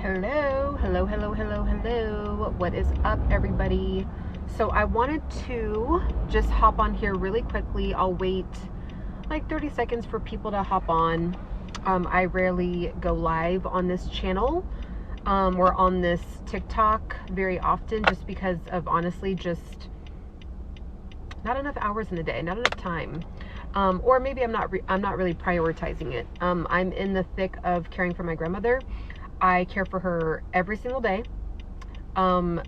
Hello, hello, hello, hello, hello. What is up, everybody? So I wanted to just hop on here really quickly. I'll wait like 30 seconds for people to hop on. I rarely go live on this channel or on this TikTok very often, just because of honestly just not enough hours in the day, not enough time. Or maybe I'm not really prioritizing it. I'm in the thick of caring for my grandmother. I care for her every single day. I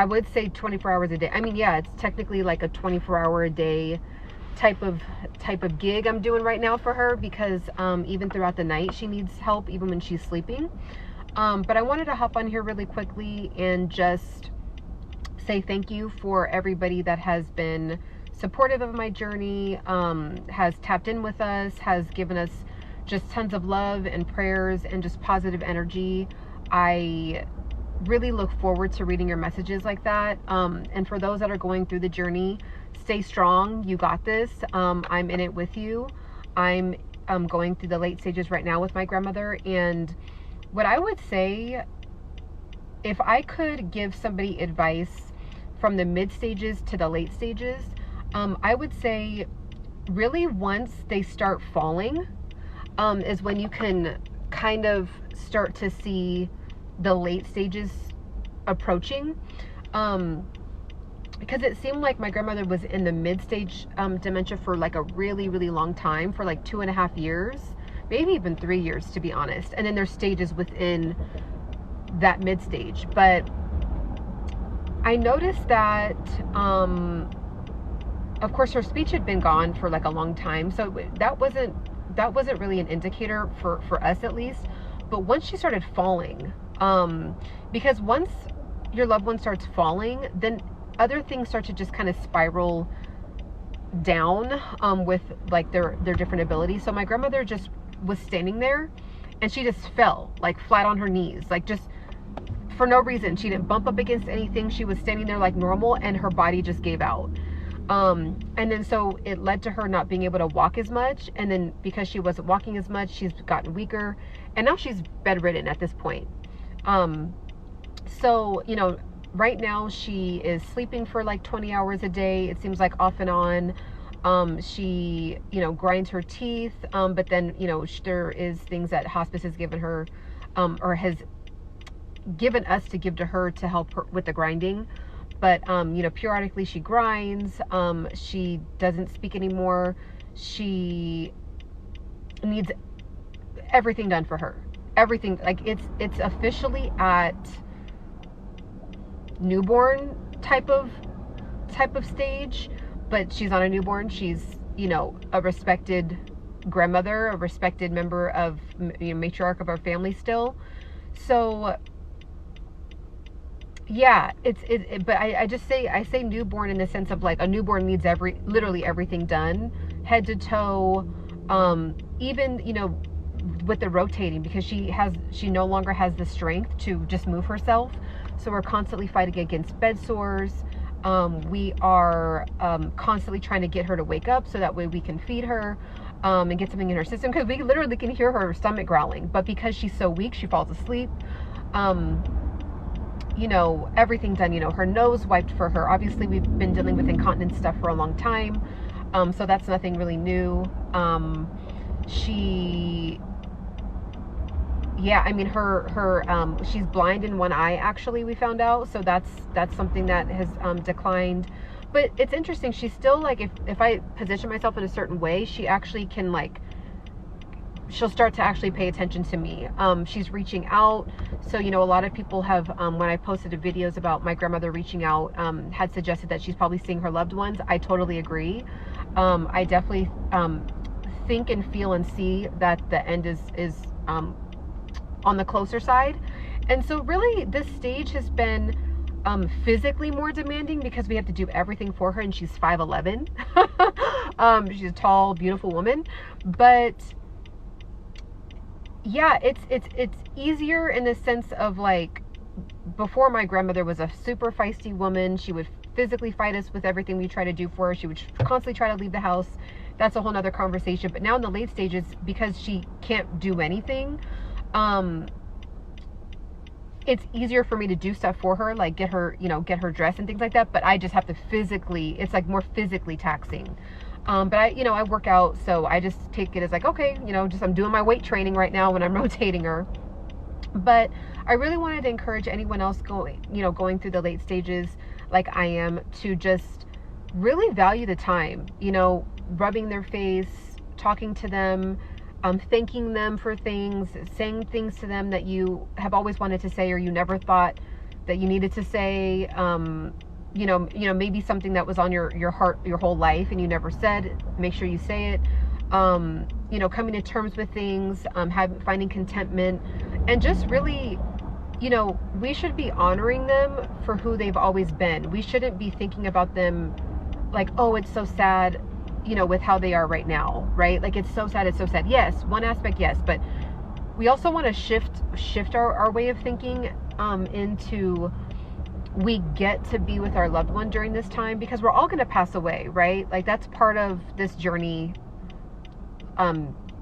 would say 24 hours a day. I mean, yeah, it's technically like a 24-hour a day type of gig I'm doing right now for her, because even throughout the night she needs help, even when she's sleeping. But I wanted to hop on here really quickly and just say thank you for everybody that has been supportive of my journey, has tapped in with us, has given us just tons of love and prayers and just positive energy. I really look forward to reading your messages like that. And for those that are going through the journey, stay strong. You got this. I'm in it with you. I'm going through the late stages right now with my grandmother. And what I would say, if I could give somebody advice from the mid stages to the late stages, I would say really once they start falling, is when you can kind of start to see the late stages approaching. Because it seemed like my grandmother was in the mid-stage dementia for like a really, really long time, for like 2.5 years, maybe even 3 years, to be honest. And then there's stages within that mid-stage. But I noticed that, of course, her speech had been gone for like a long time. So that wasn't really an indicator for us, at least. But once she started falling, because once your loved one starts falling, then other things start to just kind of spiral down with like their different abilities. So my grandmother just was standing there and she just fell like flat on her knees, like just for no reason. She didn't bump up against anything. She was standing there like normal and her body just gave out. And then so it led to her not being able to walk as much. And then because she wasn't walking as much, she's gotten weaker. And now she's bedridden at this point. So, you know, right now she is sleeping for like 20 hours a day. It seems like off and on. She, you know, grinds her teeth. But then, you know, there is things that hospice has given her, or has given us to give to her to help her with the grinding. But, you know, periodically she grinds, she doesn't speak anymore. She needs everything done for her. Everything, like it's officially at newborn type of stage, but she's not a newborn. She's, you know, a respected grandmother, a respected member of, you know, matriarch of our family still. So yeah, but I say newborn in the sense of like a newborn needs literally everything done, head to toe, even, you know, with the rotating, because she no longer has the strength to just move herself. So we're constantly fighting against bed sores. We are constantly trying to get her to wake up so that way we can feed her and get something in her system, because we literally can hear her stomach growling, but because she's so weak, she falls asleep. You know, everything done, you know, her nose wiped for her. Obviously, we've been dealing with incontinence stuff for a long time. So that's nothing really new. Yeah, I mean, she's blind in one eye, actually, we found out. So that's something that has declined. But it's interesting. She's still like, if I position myself in a certain way, she actually can like, she'll start to actually pay attention to me. She's reaching out. So, you know, a lot of people have, when I posted videos about my grandmother reaching out, had suggested that she's probably seeing her loved ones. I totally agree. I definitely think and feel and see that the end is on the closer side. And so really this stage has been physically more demanding, because we have to do everything for her, and she's 5'11". She's a tall, beautiful woman. But yeah, it's easier in the sense of like, before my grandmother was a super feisty woman. She would physically fight us with everything we try to do for her. She would constantly try to leave the house. That's a whole nother conversation. But now in the late stages, because she can't do anything, it's easier for me to do stuff for her, like get her, get her dressed and things like that. But I just have to physically, it's like more physically taxing. But I work out, so I just take it as like, okay, just I'm doing my weight training right now when I'm rotating her. But I really wanted to encourage anyone else going through the late stages like I am, to just really value the time, rubbing their face, talking to them, thanking them for things, saying things to them that you have always wanted to say or you never thought that you needed to say. Maybe something that was on your heart your whole life and you never said. Make sure you say it. Coming to terms with things, finding contentment, and just really, we should be honoring them for who they've always been. We shouldn't be thinking about them like, oh, it's so sad, with how they are right now, right? Like, it's so sad. Yes, one aspect, yes, but we also want to shift our way of thinking into, we get to be with our loved one during this time, because we're all going to pass away, right? Like, that's part of this journey,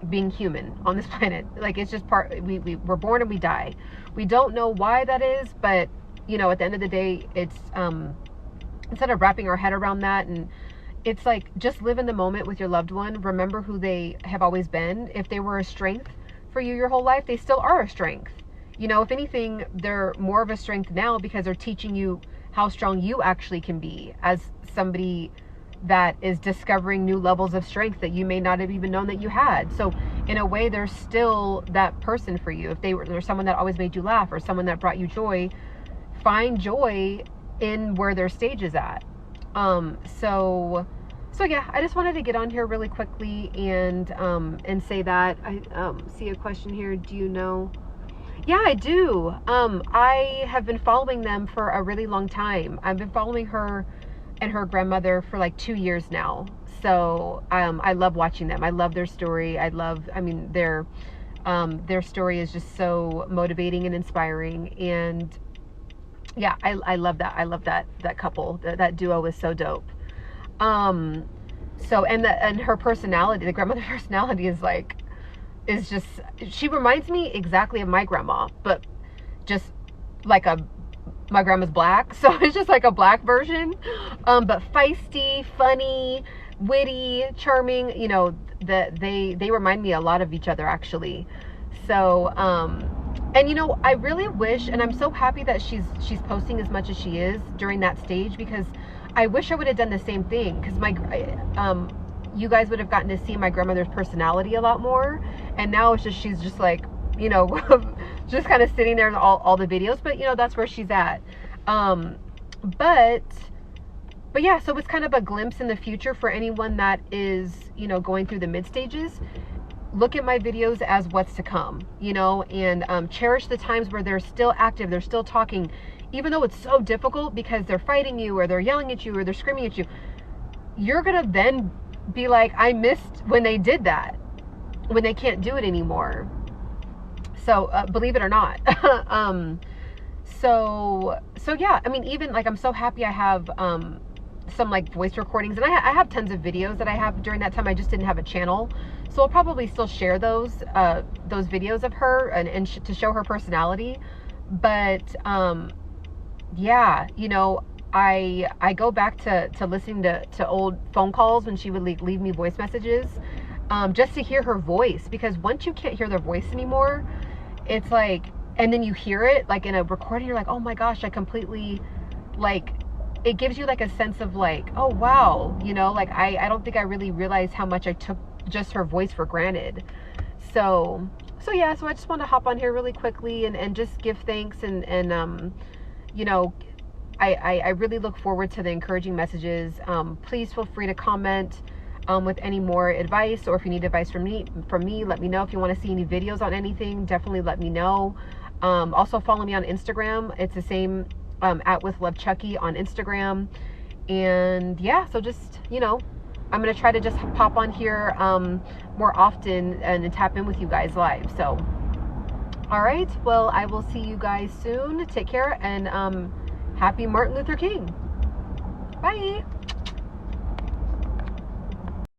being human on this planet. Like, it's just we're born and we die. We don't know why that is, but at the end of the day, it's instead of wrapping our head around that, and it's like, just live in the moment with your loved one. Remember who they have always been. If they were a strength for you your whole life, they still are a strength. If anything, they're more of a strength now because they're teaching you how strong you actually can be as somebody that is discovering new levels of strength that you may not have even known that you had. So in a way, they're still that person for you. If they're someone that always made you laugh or someone that brought you joy, find joy in where their stage is at. So yeah, I just wanted to get on here really quickly and say that. I see a question here. Do you know? Yeah, I do. I have been following them for a really long time. I've been following her and her grandmother for like 2 years now. So I love watching them. I love their story. Their story is just so motivating and inspiring. And yeah, I love that. I love that couple. That duo is so dope. And her personality, the grandmother personality is just, she reminds me exactly of my grandma, but just like my grandma's black, so it's just like a black version, but feisty, funny, witty, charming. They remind me a lot of each other, actually. So I really wish, and I'm so happy that she's posting as much as she is during that stage, because I wish I would have done the same thing, because you guys would have gotten to see my grandmother's personality a lot more. And now it's just, she's just like, just kind of sitting there in all the videos, but that's where she's at. But yeah, so it's kind of a glimpse in the future for anyone that is, going through the mid stages. Look at my videos as what's to come, and cherish the times where they're still active, they're still talking, even though it's so difficult because they're fighting you or they're yelling at you or they're screaming at you. You're gonna then be like, I missed when they did that, when they can't do it anymore. So believe it or not. So yeah, even like, I'm so happy I have some like voice recordings, and I have tons of videos that I have during that time. I just didn't have a channel, so I'll probably still share those videos of her and to show her personality. But yeah, I go back to listening to old phone calls when she would leave me voice messages, just to hear her voice, because once you can't hear their voice anymore, it's like, and then you hear it like in a recording, you're like, oh my gosh, I completely, like, it gives you like a sense of like, oh wow, like I don't think I really realized how much I took just her voice for granted. So yeah, so I just want to hop on here really quickly and just give thanks, and I really look forward to the encouraging messages. Please feel free to comment with any more advice, or if you need advice from me, let me know. If you want to see any videos on anything, definitely let me know. Also follow me on Instagram. It's the same, at With Love Chucky on Instagram. And yeah, so just, I'm going to try to just pop on here more often and tap in with you guys live. So, all right. Well, I will see you guys soon. Take care, and happy Martin Luther King. Bye.